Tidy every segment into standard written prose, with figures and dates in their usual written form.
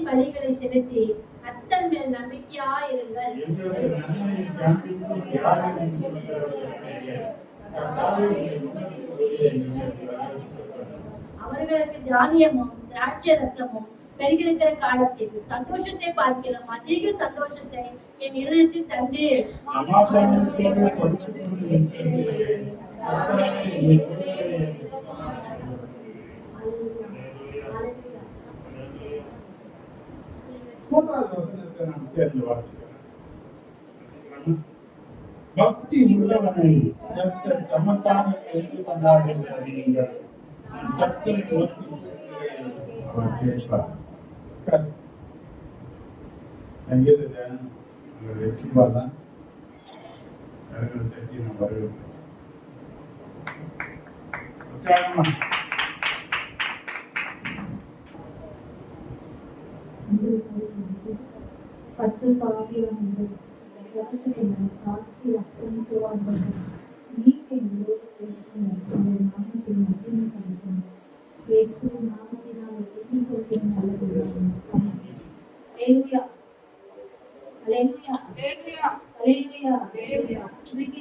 பலிகளை செலுத்தி கர்த்தர் மேல் நம்பிக்கையா இருங்கள். அவர்களுக்கு தானியமும் திராட்சை ரசமும் பெருகிருக்கிற காலத்தில் சந்தோஷத்தை பார்க்கலாம் அதிக சந்தோஷத்தை என் இருதயத்தில் தந்து பக்தி உள்ளவனை தமக்காக தெரிந்து கொண்டார் என்று அறியுங்கள்.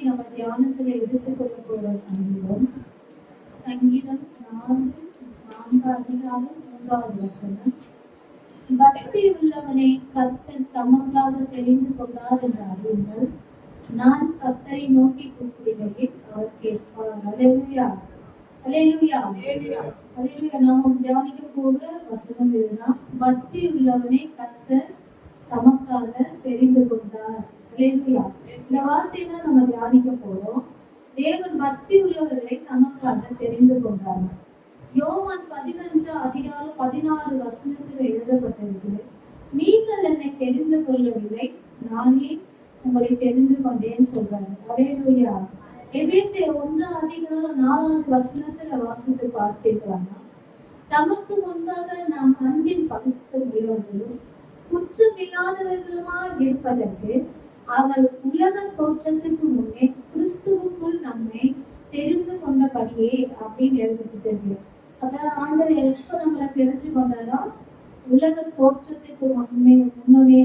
நம்ம தியானத்துல எடுத்துக்கொள்ள போற சங்கீதம் 4:3 வசனம். பக்தி உள்ளவனை கர்த்தர் தமக்காக தெரிந்து கொண்டார் என்று அறியுங்கள். நான் கர்த்தரை நோக்கி கூப்பிடுகையில் அவர் கேட்பார். அல்லேலூயா, அல்லேலூயா, அல்லேலூயா. நாம் தியானிக்க போற வசனம் இதுதான். பக்தி உள்ளவனை கர்த்தர் தமக்காக தெரிந்து கொண்டார். அல்லேலூயா. இந்த வார்த்தையை தான் நம்ம தியானிக்க போறோம். தேவன் பக்தி உள்ளவர்களை தமக்காக தெரிந்து கொண்டார். யோவான் 15:16 வசனத்தில் எழுதப்பட்டிருக்கு. நீங்கள் என்னை தெரிந்து கொள்ளவில்லை, நானே உங்களை தெரிந்து கொண்டேன்னு சொல்றாங்க. அல்லேலூயா. எபேசியர் 1:4 வசனத்துல வாசித்து பார்த்திருக்கிறாங்க. தமக்கு முன்பாக நாம் அன்பின் பரிசுத்தம் உள்ளவர்களும் குற்றமில்லாதவர்களுமாய் இருப்பதற்கு அவர் உலக தோற்றத்துக்கு முன்னே கிறிஸ்துவுக்குள் நம்மை தெரிந்து கொண்டபடியே அப்படின்னு எழுதப்பட்டிருக்கு. அதான் ஆண்டவர் எப்ப நம்மளை தெரிஞ்சு கொண்டாரோ, உலக தோற்றத்துக்கு முன்னமே,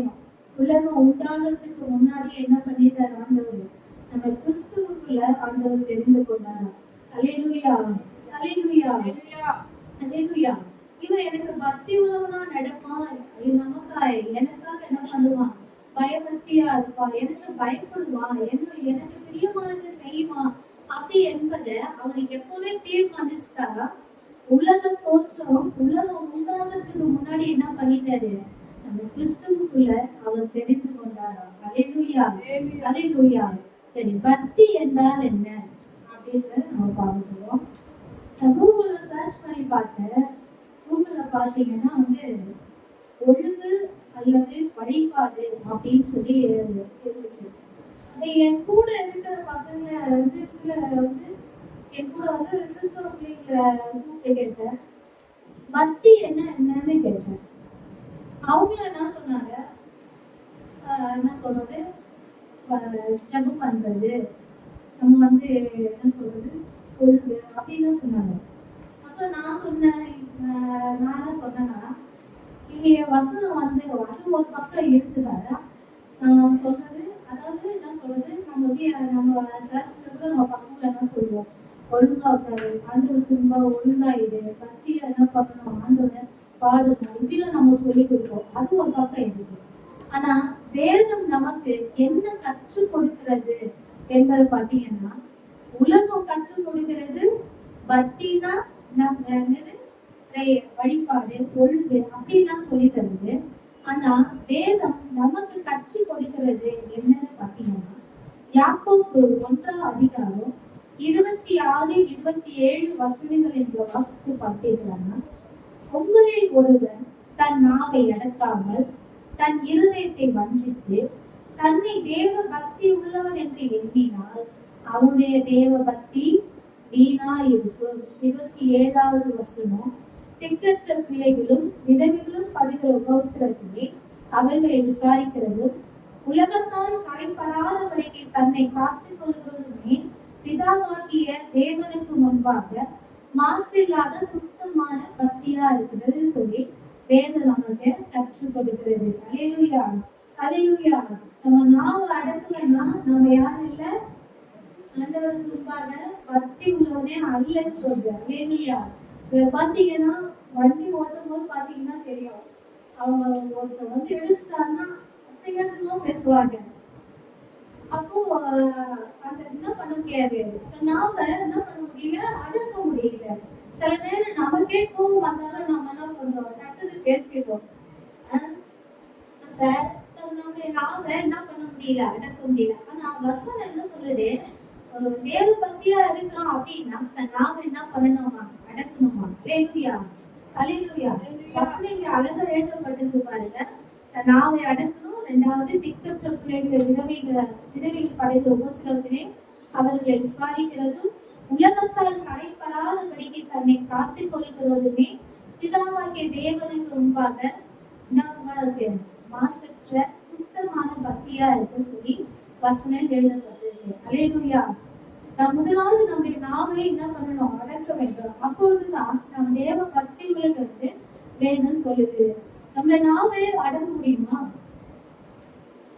உலகம் உண்டாகிறதுக்கு முன்னாடி என்ன பண்ணிட்டார் ஆண்டவர்? நம்ம கிறிஸ்துவுக்குள்ள ஆண்டவர் தெரிந்து கொண்டாரா. அல்லேலூயா, அல்லேலூயா, அல்லேலூயா. இவன் எனக்கு பக்தி உள்ளவனா நடப்பான், நமக்காய் எனக்காக என்ன பண்ணுவான், பயபக்தியா இருப்பான், எனக்கு பயப்படுவான், எனக்கு பிரியமானதை செய்வான் அப்படி என்பதை அவனுக்கு எப்போதே தீர்மானிச்சுட்டாரா. உலக தோற்றம், உலகம் உண்டாகிறதுக்கு முன்னாடி என்ன பண்ணிட்டாரு? நம்ம கிறிஸ்துவுக்குள்ள அவர் தெரிந்து கொண்டாரா. அல்லேலூயா, அல்லேலூயா. சரி, பக்தி என்றால் என்ன அப்படின்னு நம்ம பார்த்துருவோம். கூகுள்ல சர்ச் பண்ணி பார்த்தேன். கூகுள்ல பாத்தீங்கன்னா ஒழுங்கு அல்லது வழிபாடு அப்படின்னு சொல்லி இருந்துச்சு. என் கூட இருக்கிற பசங்க சில என் கூட கிறிஸ்தவ பிள்ளைங்களை கூப்பிட்டு கேட்டேன், பக்தி என்னன்னு கேட்டேன். அவங்களும் என்ன சொன்னாங்க, என்ன சொல்றது, ஜெபம் பண்றது, நம்ம என்ன சொல்றது, ஒழுங்கு அப்படின்னு சொன்னாங்க. அப்ப நான் என்ன சொன்னேன்னா, இங்க வசனம் அது ஒரு பக்கம் இருக்குதாரா சொல்றது. அதாவது என்ன சொல்றது, நம்ம சர்ச்சுல கூட நம்ம பசங்களை என்ன சொல்லுவோம், ஒழுங்கா இருக்காரு, ஆண்டவருக்கு ரொம்ப ஒழுங்கா இது, பக்தியில என்ன பண்ணணும், ஆண்டவரை பாடணும், இப்படிலாம் நம்ம சொல்லி கொடுப்போம். அது ஒரு பக்கம் இருக்கு. ஆனா வேதம் நமக்கு என்ன கற்றுக் கொடுக்கிறது என்பதை பார்த்தீங்கன்னா, உலகம் கற்றுக் கொடுக்கிறது பக்தினா வழிபாடு, ஒழுங்கு அப்படின்லாம் சொல்லி தருது. ஆனா வேதம் நமக்கு கற்றுக் கொடுக்கிறது என்னன்னு பாத்தீங்கன்னா, யாக்கோபு 1:26-27 வசனங்கள் என்ற வாசித்து பார்த்தீங்கன்னா, உங்களில் ஒருவன் தன் நாவை அடக்காமல் தன் இருதயத்தை வஞ்சித்து தன்னை தேவ பக்தி உள்ளவன் என்று எண்ணினால் அவனுடைய தேவ பக்தி வீணா இருக்கும். 27வது வசனம், திக்கற்ற பிள்ளைகளும் விதவைகளும் படுகிற உபத்திரத்திலே அவர்களை விசாரிக்கிறதும் உலகத்தால் கடைப்படாதபடிக்கு தன்னை காத்துக் கொள்வதுமே பிதாவாகிய தேவனுக்கு முன்பாக மாசில்லாத சுத்தமான பக்தியா இருக்கிறது சொல்லி வேதம் நமக்கு கற்றுக் கொடுக்கிறது. அல்லேலூயா, அல்லேலூயா. நம்ம நாவை அடக்கலன்னா நம்ம யாரும் இல்ல, ஆண்டவருக்கு முன்பாக பக்தி உள்ளவனே அல்லன்னு சொல்றேன். அல்லேலூயா. இத பாத்தீங்கன்னா வண்டி ஓட்டும் போது பாத்தீங்கன்னா தெரியும், அவங்க ஒருத்தர் வந்து இடிச்சிட்டாங்கன்னா அசிங்கமா பேசுவாங்க. அப்போ அந்த என்ன பண்ண முடியாது, நாம என்ன பண்ண முடியல, அடக்க முடியல. சில நேரம் நமக்கே கோவம் வந்தாலும் நம்ம என்ன பண்றோம், டக்குன்னு பேசிடுறோம். நம்முடைய நாம என்ன பண்ண முடியல, அடக்க முடியல. ஆனா வசனம் என்ன சொல்லுது, ஒரு தேவ பக்தியா இருக்கிறோம் அப்படின்னா தன் நாம என்ன பண்ணணுமா, அடக்கணுமா. அல்லேலூயா, அல்லேலூயா. வசனம் இங்க அழகா எழுதப்பட்டிருக்கு பாருங்க. தன் நாவை அடக்கணும். இரண்டாவது, திக்கற்ற பிள்ளைகளை விதவைகள் படைத்த உபத்திரவத்திலே அவர்களை விசாரிக்கிறதும் உலகத்தால் கரைப்படாதபடிக்கு தன்னை காத்துக் கொள்கிறதுமே பிதாவாகிய தேவனுக்கு முன்பாக மாசற்ற சுத்தமான பக்தியா இருக்கு சொல்லி வசனம் எழுதப்பட்டிருக்கு. அல்லேலூயா. நாம் முதலாவது நம்முடைய நாவை என்ன பண்ணணும், அடக்க வேண்டும். அப்பொழுதுதான் நம் தேவ பக்தி உள்ளது வேதம் சொல்லுது. நம்முடைய நாவை அடக்க முடியுமா,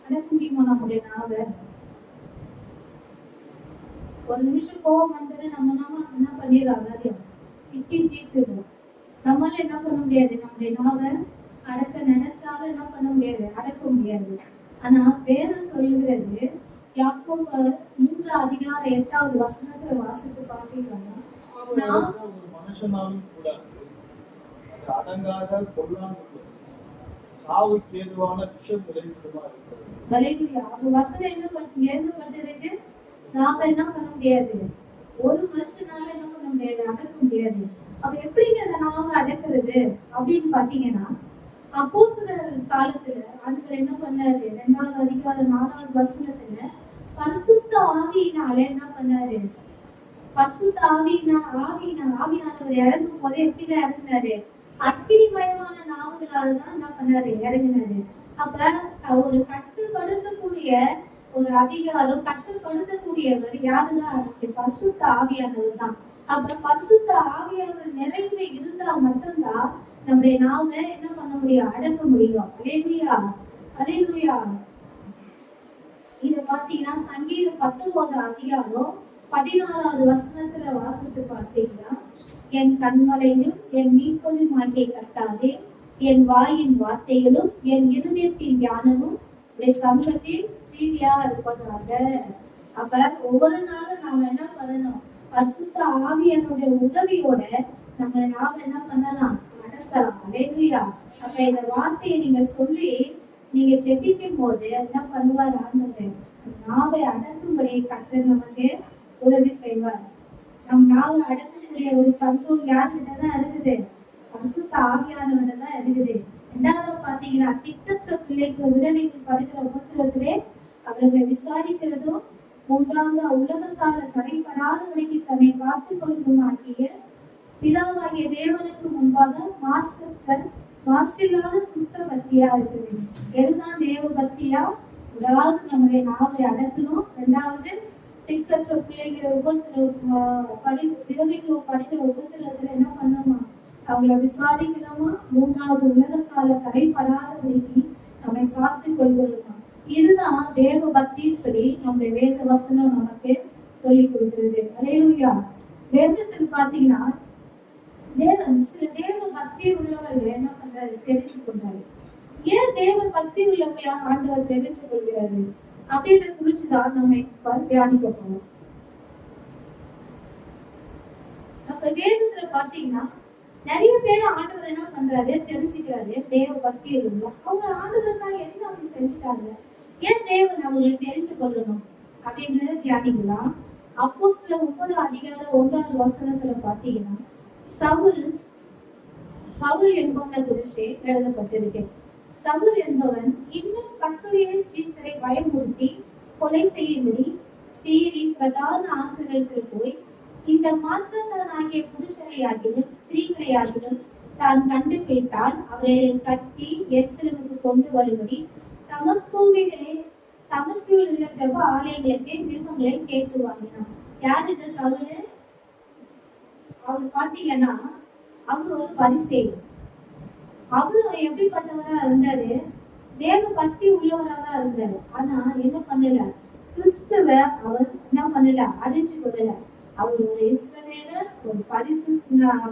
அடக்க முடியுமா நம்முடைய நாவை? ஒரு நிமிஷம் கோபம் வந்தது நம்ம என்ன பண்ணிடலாம், திட்டி தீர்த்துடும். நம்மளால என்ன பண்ண முடியாது, நம்முடைய நாவை அடக்க நினைச்சாலும் என்ன பண்ண முடியாது, அடக்க முடியாது. ஆனா வேதம் சொல்லுகிறது, யாக்கோபு 3:8 வசனத்துல வாசித்து பார்த்தீங்கன்னா, மனுஷனாலும் கூட அடங்காத பொருளானது சாவுக்கு ஏதுவான விஷம் விளைவிடுமா இருக்கிறது. வசனம் என்ன எழுதப்பட்டிருக்கு, நாம என்ன பண்ண முடியாது, ஒரு மனுஷனால என்ன பண்ண முடியாது, அடக்க முடியாது. அப்ப எப்படிங்க அதை நாம அடக்குறது அப்படின்னு பாத்தீங்கன்னா, அப்போஸ்தலர் காலத்துல ஆண்டவர் என்ன பண்ணாரு, 2வது அதிகாரம் 4வது வசனத்துல பரிசுத்த ஆவியினால என்ன பண்ணாரு, பரிசுத்த ஆவியானவர் இறங்கும் போது எப்படிதான் இறங்கினாரு, அக்கினிமயமான நாவுகளால்தான் என்ன பண்ணாரு, இறங்கினாரு. அப்ப ஒரு கட்டுப்படுத்தக்கூடிய ஒரு அதிகாரம், கட்டுப்படுத்தக்கூடியவர் யாருதான், பரிசுத்த ஆவியானவர் தான். அப்ப பரிசுத்த ஆவியானவர் நிறைவு இருந்தா மட்டும்தான் நம்முடைய நாவை என்ன பண்ண முடியும், அடக்க முடியும். அல்லேலூயா, அல்லேலூயா. இத பாத்தீங்கன்னா சங்கீதம் 19 அதிகாரம் 16வது வசனத்துல வாசித்து பார்த்தீங்கன்னா, என் கண்மலையும் என் மீட்பரும் ஆகிய கர்த்தாவே, என் வாயின் வார்த்தைகளும் என் இருதயத்தின் ஞானமும் சமூகத்தில் பிரீதியா இருப்பதாக. அப்ப ஒவ்வொரு நாளும் நாம என்ன பண்ணணும், பரிசுத்த ஆவியானுடைய உதவியோட நாம என்ன பண்ணலாம், அடக்கலாம். அல்லேலூயா. அப்ப இந்த வார்த்தையை நீங்க சொல்லி நீங்க ஜெபிக்கும் போது என்ன பண்ணுவார், ஆண்டவர் நாவை அடக்கும்படி கர்த்தர் நமக்கு உதவி செய்வார். நம் நாவை அடக்கக்கூடிய ஒரு கண்ட்ரோல் யார்கிட்டதான் இருக்குது, பரிசுத்த ஆவியானவர்கிட்ட தான் இருக்குது. இரண்டாவது பாத்தீங்கன்னா, திட்டற்ற பிள்ளைக்கு உதவிகள் படுகிற உபத்திரத்திலே அவர்களை விசாரிக்கிறதும், மூன்றாவது உலகத்தால தடைப்படாதபடிக்கு தன்னை காத்துக் கொள்ளும் ஆகிய பிதாவாகிய தேவனுக்கு முன்பாக மாசில்லாத சுத்த பக்தியா இருக்குது. எதுதான் தேவ பக்தியா, முதலாவது நம்முடைய நாவை அடக்கணும். இரண்டாவது திக்கற்ற பிள்ளைகளை விதவைகளை படிக்கிற உபத்திரத்துல என்ன பண்ணணுமா, அவங்களை விசாரிக்கணுமா. மூன்றாவது உலகத்தால தடைப்படாதபடிக்கு நம்மை காத்துக் கொள்கிறோமா. இதுதான் தேவ பக்தின்னு சொல்லி நம்முடைய வேத வசனம் நமக்கு சொல்லி கொடுக்கிறது. அல்லேலூயா. வேதத்தில் பாத்தீங்கன்னா சில தேவ பக்தி உள்ளவர்கள் என்ன பண்றாரு, தெரிஞ்சு கொண்டாரு. ஏன் தேவ பக்தி உள்ளவர்களா ஆண்டவர் தெரிஞ்சு கொள்கிறாரு அப்படின்றத குறிச்சுதான் நம்ம தியானிக்க போறோம். அப்ப வேதத்துல பாத்தீங்கன்னா நிறைய பேர் ஆண்டவர் என்ன பண்றாரு, தெரிஞ்சுக்கிறாரு. தேவ பக்தி உள்ளவங்க அவங்க ஆண்டவருக்காக என்ன அப்படி செஞ்சுட்டாங்க, ஏன் தேவன் அவங்களை தெரிந்து கொள்ளணும் அப்படின்றத தியானிக்கலாம். அப்போஸ்தலர் 30 அதிகாரம் 1வது வசனத்துல பாத்தீங்கன்னா, சவுல் என்பவனை குறித்து எழுதப்பட்டிருக்கு. சவுல் என்பவன் இன்னும் கர்த்தருடைய சீஷரை பயமுறுத்தி கொலை செய்யும்படி சீரின் பிரதான ஆசிரியர்கள் போய் இந்த மார்க்கத்தானாகிய புருஷரையாகிலும் ஸ்திரீகளையாகிலும் தான் கண்டுபிடித்தால் அவர்களை கட்டி எருசலேமுக்கு கொண்டு வரும்படி தமஸ்குவில் உள்ள ஜெப ஆலயங்களுக்கு விருப்பங்களை கேட்டு வாங்கினான். யார் இந்த சவுல்? அவர் பாத்தீங்கன்னா அவர் ஒரு பரிசேயர். அவரும் எப்படிப்பட்டவரா இருந்தாரு? தேவ பக்தி உள்ளவராக இருந்தாரு. ஆனா என்ன பண்ணல? கிறிஸ்துவ அவர் என்ன பண்ணல? அறிஞ்சு கொள்ளல. அவர் ஒரு இஸ்ரவேலர், ஒரு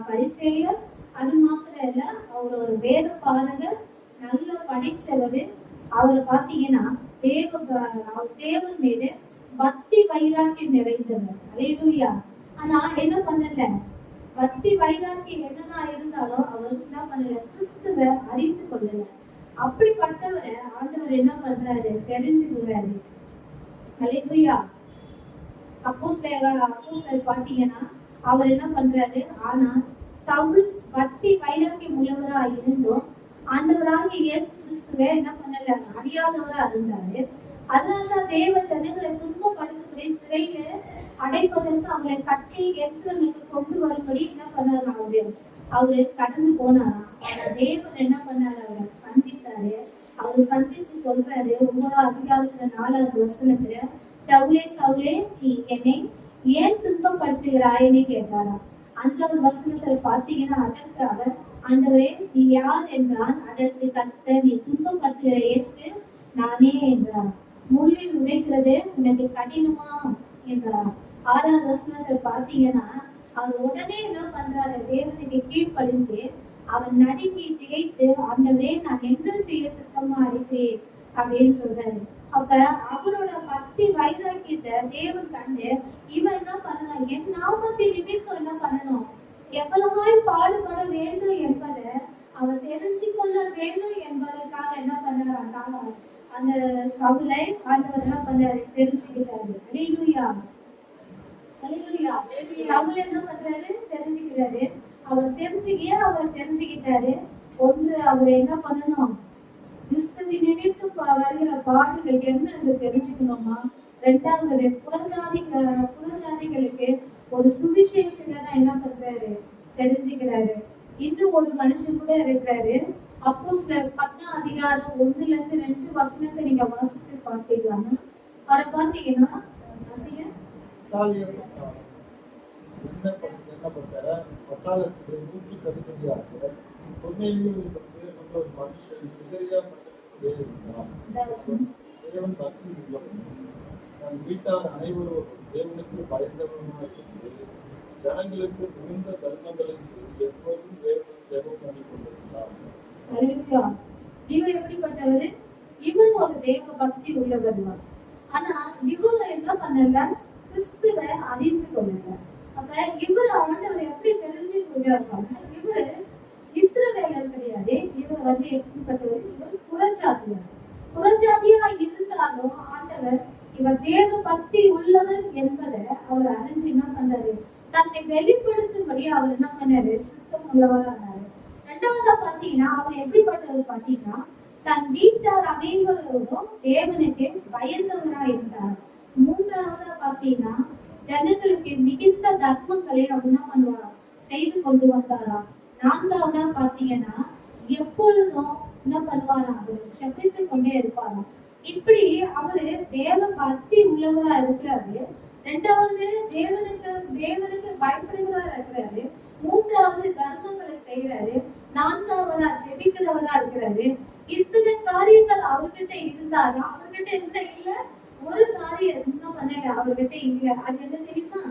பரிசேயர், அது மாத்திரம் இல்ல, அவர் ஒரு வேத பாரகர், நல்லா படிச்சவரு. அவரை பாத்தீங்கன்னா தேவன் மீது பக்தி வைராக்கியம் நிறைந்தவர். அல்லேலூயா. ஆனா என்ன பண்ணல? பக்தி வைராக்கியம் என்னதான் இருந்தாலும் அவர் என்ன பண்ணல? கிறிஸ்துவ அறிந்து கொள்ளல. அப்படிப்பட்டவரை ஆண்டவர் என்ன பண்றாரு? தெரிஞ்சுக்கிறாரு. அல்லேலூயா. அப்போஸ்தலர் பாத்தீங்கன்னா அவர் என்ன பண்றாரு? ஆனா சவுல் பக்தி வைராக்கியம் உள்ளவரா இருந்தும் ஆண்டவராகிய இயேசு கிறிஸ்துவை என்ன பண்ணல? அறியாதவரா இருந்தாரு. அதனாலதான் தேவ ஜனங்களை துன்பப்படுத்தும்படி சிறையில அடைப்பதற்கு அவங்களை கட்டி எருசலேமுக்கு கொண்டு வரும்படி என்ன பண்ணாரு? அவரு கடந்து போனாராம். தேவன் என்ன பண்ணாரு? அவரை சந்தித்தாரு. அவரு சந்திச்சு சொல்றாரு 9ஆம் அதிகாரத்துல 4வது வசனத்துல, சவுலே சவுலே நீ என்னை ஏன் துன்பப்படுத்துகிறாய்ன்னு கேட்டாராம். 5வது வசனத்துல பாத்தீங்கன்னா அதற்கு அவர், ஆண்டவரே நீ யார் என்றான். அதற்கு கர்த்தர், நீ துன்பப்படுத்துகிற இயேசு நானே என்றார். முள்ளில் உதைக்கிறது உனக்கு கடினமா என்றார். 6வது வசனத்துல பாத்தீங்கன்னா அவர் உடனே என்ன பண்றாரு? தேவனுக்கு கீழ்ப்படிஞ்சு அவன் நடுங்கி திகைத்து, ஆண்டவரே நான் என்ன செய்ய சித்தமா இருக்கிறேன் அப்படின்னு சொல்றாரு. அப்ப அவரோட பக்தி வைராக்கியத்தை தேவன் கண்டு இவன் என்ன பண்ணணும்? என் நாமத்தின் நிமித்தம் என்ன பண்ணணும்? எவ்வளவாய் பாடுபட வேண்டும் என்பதை அவர் தெரிஞ்சு கொள்ள வேண்டும் என்பதற்காக என்ன பண்ணாரு? அந்த சவுலை ஆண்டவர் என்ன பண்ணாரு? தெரிஞ்சுக்கிறாரு. அல்லேலூயா. அல்லேலூயா. சவுல் என்ன பண்றாரு? தெரிஞ்சுக்கிறாரு. அவர் அவரை தெரிஞ்சுக்கிட்டாரு. ஒன்று, அவர் என்ன பண்ணணும்? கிறிஸ்துவின் நிமித்தம் வருகிற பாடுகள் என்ன என்று தெரிஞ்சுக்கணுமா? 2வது, புறஜாதிகளுக்கு ஒரு சுவிசேஷகரா என்ன பண்றாரு? தெரிஞ்சுக்கிறாரு. இன்னும் ஒரு மனுஷன் கூட இருக்கிறாரு. அப்போஸ்தலர் 10ஆம் அதிகாரம் 1ல இருந்து 2 வசனத்தை நீங்க வாசித்து பார்த்தீங்கன்னா அவரை பாத்தீங்கன்னா பட்டாளத்துக்கு 100 அதிபதியாக ஒரு மனுஷன் சிதறியா பட்டத்திலே இருந்தான். தேவன் பக்தி உள்ளவன், தன் வீட்டார் அனைவரும் தேவனுக்கு பயந்தவனுமாயிருந்து ஜனங்களுக்கு மிகுந்த தர்மங்களை செய்து எப்போதும் தேவனை ஜெபம் பண்ணி கொண்டிருந்தார். இவர் எப்படிப்பட்டவர்? இவர் ஒரு தேவ பக்தி உள்ளவர். ஆனா இவரு என்ன பண்ணல? கிறிஸ்துவை அறிந்து கொள்ளல. அப்ப இவரு ஆண்டவர் எப்படி தெரிஞ்சு கொள்கிறார்? இவரு இஸ்ரவேலர் கிடையாது. இவர் எப்படிப்பட்டவர்? இவர் புறஜாதியா இருந்தாலும் ஆண்டவர் இவர் தேவ பக்தி உள்ளவர் என்பதை அவர் அறிஞ்சு என்ன பண்றாரு? தன்னை வெளிப்படுத்தும்படி அவர் என்ன பண்ணாரு? சுத்தம் உள்ளவரானாரு. 2வது பாத்தீங்கன்னா அவர் எப்படிப்பட்டவர் பாத்தீங்கன்னா தன் வீட்டார் அனைவரோடும் தேவனுக்கு பயந்தவரா இருந்தார். 3வது பாத்தீங்கன்னா ஜனங்களுக்கு மிகுந்த தர்மங்களை அவர் என்ன பண்ணுவாரா? செய்து கொண்டு வந்தாரா. 4வது பாத்தீங்கன்னா எப்பொழுதும் என்ன பண்ணுவாரா? அவர் செபித்து கொண்டே இருப்பாராம். இப்படி அவரு தேவ பக்தி உள்ளவரா இருக்கிறாரு. 2வது தேவனுக்கு பயப்படுகிறவரா இருக்கிறாரு. 3வது தர்மங்களை செய்யறாரு. 4வது ஜெபிக்கிறவரா இருக்கிறாரு. இத்தனை காரியங்கள் அவர்கிட்ட இருந்தாலும் அவர்கிட்ட என்ன இல்ல? ஒரு காரியம் என்ன பண்ணல அவர்கிட்ட இல்ல. அது என்ன தெரியுமா?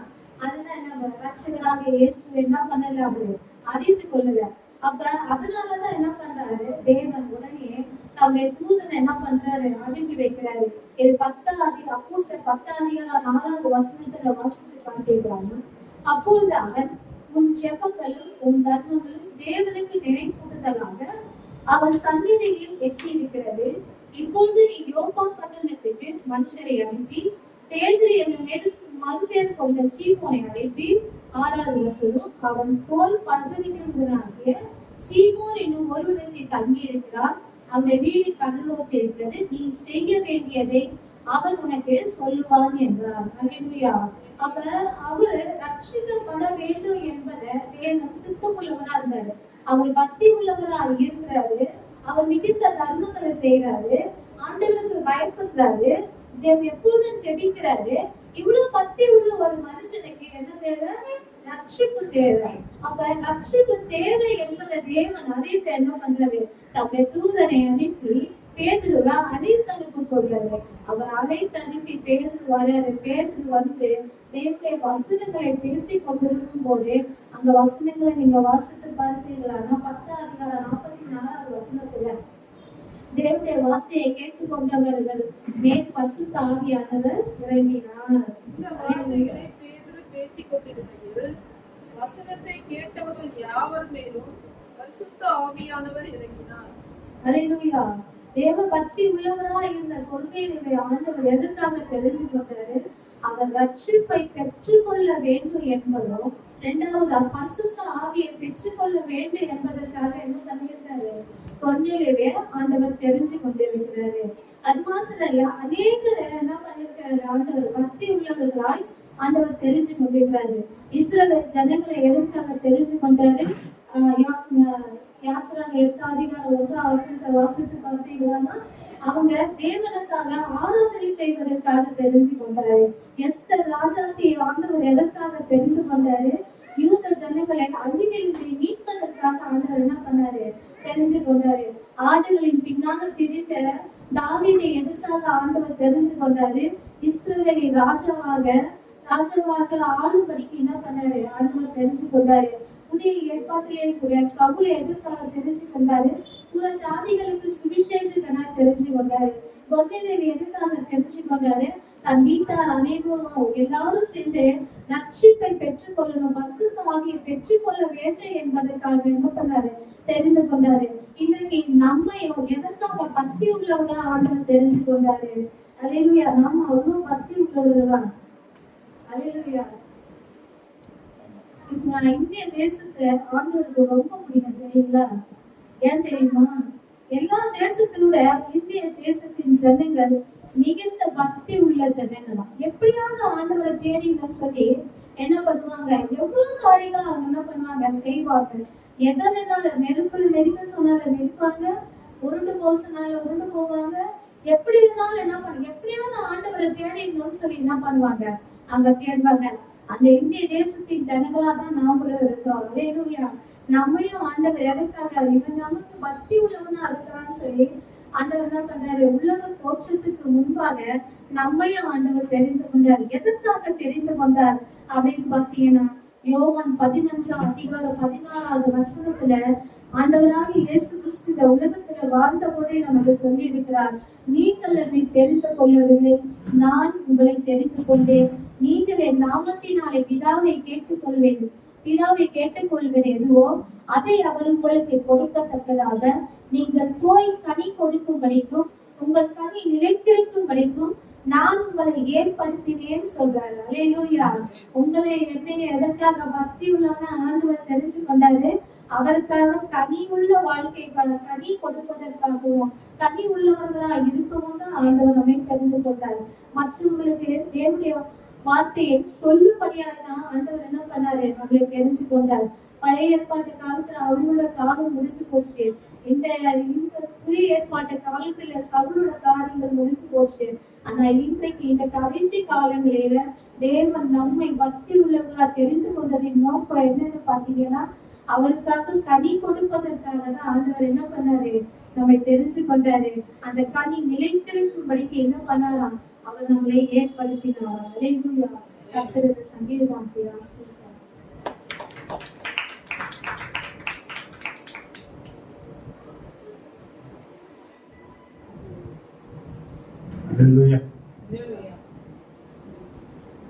அதுதான் என்ன? ரட்சகராக இயேசு என்ன பண்ணல? அவரு அறிந்து கொள்ளல. அப்ப அதனாலதான் என்ன பண்றாரு? தேவன் உடனே தன்னுடைய தூதனை என்ன பண்றாரு? அனுப்பி வைக்கிறாரு. இது 10ஆம் அதிகாரம் 4வது வசனத்துல வாசித்து பார்க்கிறாங்க. அப்பொழுது அவன், உன் ஜெபங்களும் உன் தர்மங்களும் தேவனுக்கு நினைப்பூட்டுதலாக அவர் சந்நிதியில் எட்டி இருக்கிறது. இப்போது நீ யோப்பா பட்டணத்துக்கு மனுஷரை அனுப்பி பேதுரு என்னும் மறுபேர் கொண்ட சீமோனை அழைப்பி 6வது வசனம், அவன் தோல் பதவிக்கிறவனாகிய சீமோன் என்னும் ஒருவனிடத்தில் தங்கி இருக்கிறார். அவனுடைய வீடு கடலோரத்தில் இருக்கிறது. நீ செய்ய வேண்டியதை அவன் உனக்கு சொல்லுவான் என்றார். அல்லேலூயா. அப்ப அவரு ரட்சிக்கப்பட வேண்டும் என்பதை தேவன் சித்தமுள்ளவரா இருந்தாரு. அவர் பக்தி உள்ளவரா இருக்கிறாரு. அவர் மிகுந்த தர்மங்களை செய்யறாரு. ஆண்டவருக்கு பயப்படுறாரு. எப்போதும் ஜெபிக்கிறாரு. இவ்வளவு பக்தி உள்ள ஒரு மனுஷனுக்கு என்ன தேவை? ரட்சிப்பு தேவை. அப்ப ரட்சிப்பு தேவை என்பதை தேவன் அறிந்து என்ன பண்றாரு? தம்முடைய தூதனை அனுப்பி பேதுருவை அழைத்து அனுப்ப சொல்றாரு. அவர் அழைத்து அனுப்பி பேதுரு வராரு. பேதுரு வந்து தேவனுடைய வசனங்களை பேசி கொண்டிருக்கும் போது அந்த வசனங்களை நீங்க வாசித்து பார்த்தீர்களா? 10 அதிகாரம் 44 தேவனுடைய வார்த்தையை கேட்டுக்கொண்டவர்கள் மேல் பரிசுத்த ஆவியானவர் இறங்கினார். இந்த வார்த்தைகளை பேதுரு பேசிக் கொண்டிருக்கையில் வசனத்தை கேட்டவர்கள் யாவர் மேலும் பரிசுத்த ஆவியானவர் இறங்கினார். அல்லேலூயா. தேவ பக்தி உள்ளவராய் இருந்த கொர்நேலியுவை ஆண்டவர் எதற்காக தெரிஞ்சு கொண்டாரு? அவர் ரட்சிப்பை பெற்றுக்கொள்ள வேண்டும் என்பதோ, இரண்டாவது பரிசுத்த ஆவியை பெற்றுக்கொள்ள வேண்டும் என்பதற்காக என்ன பண்ணியிருக்காரு? கொர்நேலியுவை ஆண்டவர் தெரிஞ்சு கொண்டிருக்கிறாரு. அது மாத்திரல்ல, அநேகர் என்ன பண்ணியிருக்காரு? ஆண்டவர் பக்தி உள்ளவர்களாய் ஆண்டவர் தெரிஞ்சு கொண்டிருக்கிறாரு. இஸ்ரவேல் ஜனங்களை எதற்காக தெரிஞ்சு கொண்டாரு? யாத்திராங்க 8 அதிகாரம் 1 வாசித்து பார்த்தீங்கன்னா, அவங்க தேவனுக்காக ஆராதனை செய்வதற்காக தெரிஞ்சு கொண்டாரு. எஸ்தர் ராஜாத்தி ஆண்டவர் எதற்காக தெரிந்து கொண்டாரு? யூத ஜனங்களை அழிவிலிருந்து மீட்பதற்காக ஆண்டவர் என்ன பண்ணாரு? தெரிஞ்சு கொண்டாரு. ஆடுகளின் பின்னாக திரிந்த தாவீதை எதற்காக ஆண்டவர் தெரிஞ்சு கொண்டாரு? இஸ்ரவேலின் ராஜாவாக ஆளும்படிக்கு என்ன பண்ணாரு? ஆண்டவர் தெரிஞ்சு கொண்டாரு. புதிய ஏற்பாட்டிலே கூட சவுலை எதற்காக தெரிஞ்சு கொண்டாரு? புற ஜாதிகளுக்கு சுவிசேஷகனா தெரிஞ்சு கொண்டாரு. கொர்நேலியுவை எதற்காக தெரிஞ்சு கொண்டாரு? தன் வீட்டார் அனைவரும் எல்லாரும் சேர்ந்து ரட்சிப்பை பெற்றுக் கொள்ளணும், பரிசுத்த ஆவியை பெற்றுக்கொள்ள வேண்டும் என்பதற்காக என்ன பண்ணாரு? தெரிந்து கொண்டாரு. இன்றைக்கு நம்மையும் எதற்காக பக்தி உள்ளவங்களா ஆண்டவர் தெரிஞ்சு கொண்டாரு? அல்லேலூயா. நாம அவ்வளவு பக்தி உள்ளவர்களா? அல்லேலூயா. இந்திய தேசத்தை ஆண்டவருக்கு ரொம்ப பிடிக்கும், தெரியுங்களா? ஏன் தெரியுமா? எல்லா தேசத்தோட இந்திய தேசத்தின் ஜனங்கள் மிகுந்த பக்தி உள்ள ஜனங்களா. எப்படியாவது ஆண்டவரை தேடிங்கன்னு சொல்லி என்ன பண்ணுவாங்க? எவ்வளவு காரியங்கள் அவங்க என்ன பண்ணுவாங்க? செய்வாங்க. எதை வேணாலும் நெருப்புல நெருக்க சொன்னாலும் நெருப்பாங்க, உருண்டு போக சொன்னாலும் உருண்டு போவாங்க. எப்படி இருந்தாலும் என்ன பண்ணுவாங்க? எப்படியாவது ஆண்டவரை தேடிங்கன்னு சொல்லி என்ன பண்ணுவாங்க? அங்க தேடுவாங்க. அந்த இந்திய தேசத்தின் ஜனங்களா தான் நாமளும் இருக்கோம். அல்லேலூயா. நம்மையும் ஆண்டவர் எதற்காக? இவன் நமக்கு பக்தி உள்ளவனா இருக்கிறான்னு சொல்லி ஆண்டவர் என்ன பண்றாரு? உலக தோற்றத்துக்கு முன்பாக நம்மையும் ஆண்டவர் தெரிந்து கொண்டார். எதற்காக தெரிந்து கொண்டார் அப்படின்னு பாத்தீங்கன்னா, யோவான் 15 அதிகாரம் 16 ஆண்டவராக இயேசு கிறிஸ்து இந்த உலகத்துல வாழ்ந்த போதே நமக்கு சொல்லி இருக்கிறார். நீங்கள் என்னை தெரிந்து கொள்ளவில்லை, நான் உங்களை தெரிந்து கொண்டேன். நீங்கள் என் நாமத்தினாலே பிதாவை கேட்டுக்கொள்வது எதுவோ அதை அவர் உங்களுக்கு கொடுக்கத்தக்கதாக நீங்கள் போய் கனி கொடுக்கும்படிக்கும் உங்கள் கனி நிலைத்திருக்கும்படிக்கும் நான் உங்களை ஏற்படுத்தினேன்னு சொல்றாரு. அல்லேலூயா. உங்களை என்னைய எதற்காக பக்தி உள்ளவனா ஆண்டவர் தெரிஞ்சு கொண்டாரு? அவருக்காக கனி உள்ள வாழ்க்கைக்கான கனி கொடுப்பதற்காகவும் கனி உள்ளவர்களா இருக்கவும் தான் ஆண்டவர் நம்மை தெரிந்து கொண்டார். மற்றவங்களுக்கு தேவனுடைய வார்த்தையை சொல்லும்படியாக ஆண்டவர் என்ன பண்ணாரு? நம்மளை தெரிஞ்சு கொண்டார். பழைய ஏற்பாட்டு காலத்துல அவங்களோட காலம் முடிஞ்சு போச்சு. இந்த புதிய ஏற்பாட்டு காலத்துல சவுலோட காரியங்கள் முடிஞ்சு போச்சு. ஆனா இன்றைக்கு இந்த கடைசி காலங்களில தேவன் நம்மை பக்தி உள்ளவர்களா தெரிந்து கொண்டதின் நோக்கம் என்னன்னு பாத்தீங்கன்னா, அவருக்காக கனி கொடுப்பதற்காக தான் ஆண்டவர் என்ன பண்ணாரு? நம்மை தெரிஞ்சு கொண்டாரு. அந்த கனி நிலைத்திருக்கும்படிக்கு என்ன பண்ணலாம்? அவர் நம்மளை ஏற்படுத்தினார். அல்லேலூயா. கர்த்தருக்கு சங்கீதம்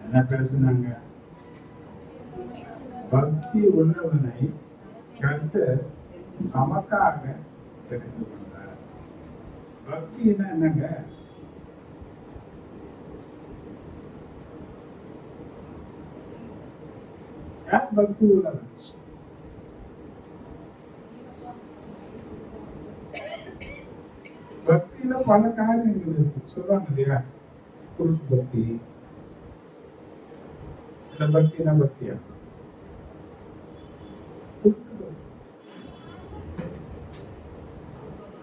என்ன பேசுனாங்க? பக்தி உள்ளவனை கர்த்தர் நமக்காக தெரிந்து கொண்டார். பக்தினா என்னங்க? யார் பக்தி உள்ளவன்? பக்தியில பல காரியங்கள் இருக்கு. சொல்றாங்க இல்லையா? குருட்டு பக்தி. சில பக்தினா பக்தியா?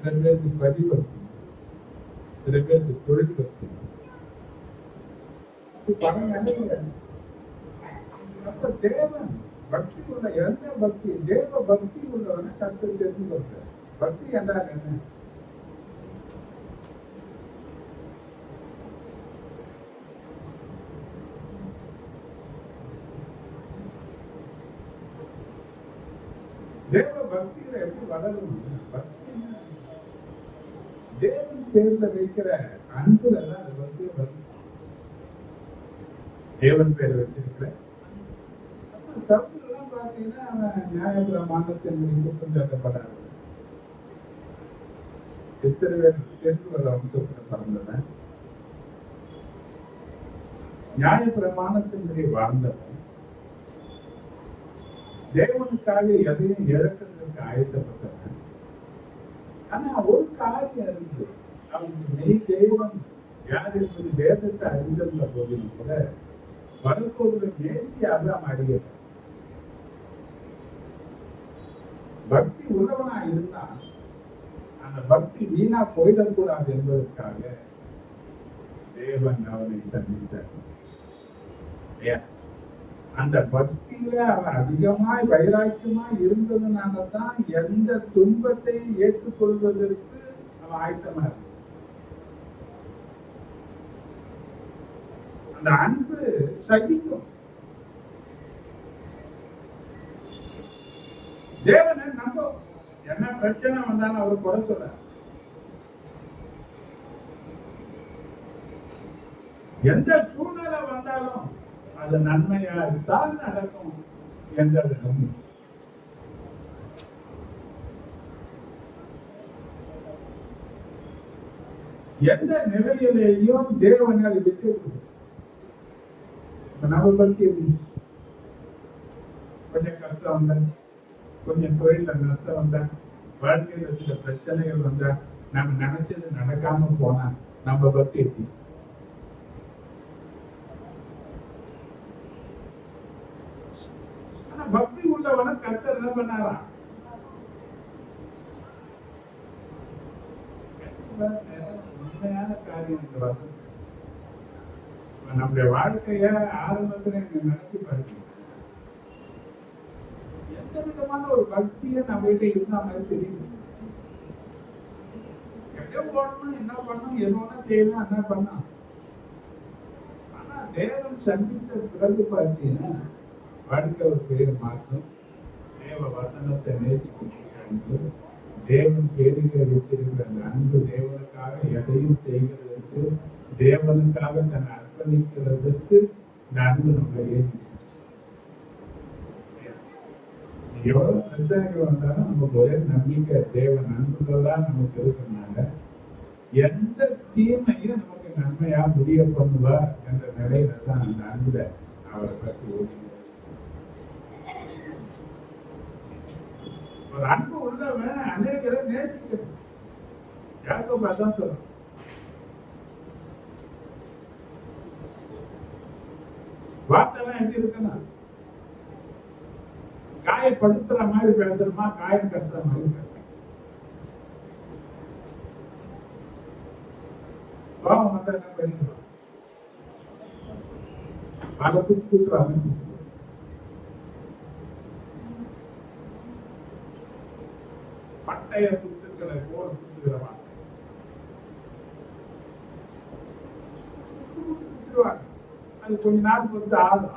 சில பேருக்கு பதிபக்தி, சில பேருக்கு தொழில் பக்தி. பல நிலைகள். தேவன் பக்தி உள்ள எந்த பக்தி, தேவ பக்தி உள்ளவனை கர்த்தர் தெரிந்து கொள்கிறார். பக்தி என்றால் என்ன? தேவ பக்தியில எப்படி வளரும்? பக்தி தேவன் பேர்ல வைக்கிற அன்புல தான் அது வரும். தேவன் பேர் வச்சிருக்கிற சவுலாம் பார்த்தீங்கன்னா அவன் நியாயப்பிரமாணத்தின் குற்றம் சாட்டப்படாது. எத்தனை பேர் தெரிந்து வர அம்சத்துல பறந்தவன், நியாயப்பிரமாணத்தின்படி வாழ்ந்தவன், தேவனுக்காக எதையும் இழக்கிறதுக்கு ஆயத்தப்பட்டவன். ஆனா ஒரு காரியம் இருக்கு, அவனுக்கு மெய் தேவன் யார் என்பது வேதத்தை அறிந்திருந்த போதிலும் கூட வரப்போகிற மேசியாக அடையல. பக்தி உள்ளவனா இருந்தா அந்த பக்தி வீணா போயிடக்கூடாது என்பதற்காக தேவன் அவனை சந்தித்தார். அந்த பக்தியில அவன் அதிகமாய் வைராக்கியமாய் இருந்ததுனாலதான் எந்த துன்பத்தை ஏற்றுக்கொள்வதற்கு அவன் ஆயத்தமா இருக்க. அந்த அன்பு சகிக்கும். தேவனை நம்ப, என்ன பிரச்சனை வந்தாலும் அவர் குறை சொல்ல, எந்த சூழ்நிலை வந்தாலும் அது நன்மையா தான் நடக்கும் என்றது நம்பி. எந்த நிலையிலேயும் தேவனை அதை விட்டு நம்ம பத்தி எப்படி கொஞ்சம் கஷ்டம் வந்தா, கொஞ்சம் தொழில நஷ்டம் வந்தா, வாழ்க்கையில சில பிரச்சனைகள் வந்தா, நம்ம நினைச்சது நடக்காம போனா நம்ம பக்தி எப்படி? ஆனா பக்தி உள்ளவன கர்த்தர் என்ன பண்ணாரா? உண்மையான காரியம் இந்த வசனம். நம்முடைய வாழ்க்கைய ஆரம்பத்துல நடத்தி பாருங்க. எந்த விதமான ஒரு பக்திய நம்ம கிட்ட இருந்த மாதிரி தெரியுது. எப்படியோ போடணும், என்ன பண்ணணும், எது ஒண்ணா செய்யணும், என்ன பண்ணலாம். ஆனா தேவன் சந்தித்த பிறகு பார்த்தீங்கன்னா வாழ்க்கை ஒரு பெரிய மாற்றம். தேவ வசனத்தை நேசிக்க, தேவன் பேரில் வைத்திருக்கிற அந்த அன்பு, தேவனுக்காக எதையும் செய்கிறதற்கு, தேவனுக்காக தன்னை அர்ப்பணிக்கிறதற்கு இந்த அன்பு நம்ம ஏற்றி. எவ்வளவு பிரச்சனைகள் வந்தாலும் நமக்கு ஒரே நம்பிக்கை, தேவன் அன்புதான் நமக்கு இருக்கிறனால எந்த தீமையும் நமக்கு நன்மையா முடிய பண்ணுவா என்ற நிலையில தான் அந்த அன்புல அவரை பற்றி ஓடி. ஒரு அன்பு உள்ளவன் அநேகரை நேசிக்கிறது. யாக்கோபு அதான் சொல்றான். வார்த்தைலாம் எப்படி இருக்குன்னா, காயப்படுத்துற மாதிரி பேசுறமா, காயம் கட்டுற மாதிரி பேசுற. கோபம் வந்தா என்ன பண்ணிடுவான்? பல குத்துற மாதிரி. பட்டைய குத்துக்களை போல குத்துகிற வார்த்தை. குத்துருவாங்க. அது கொஞ்ச நாள் பொறுத்து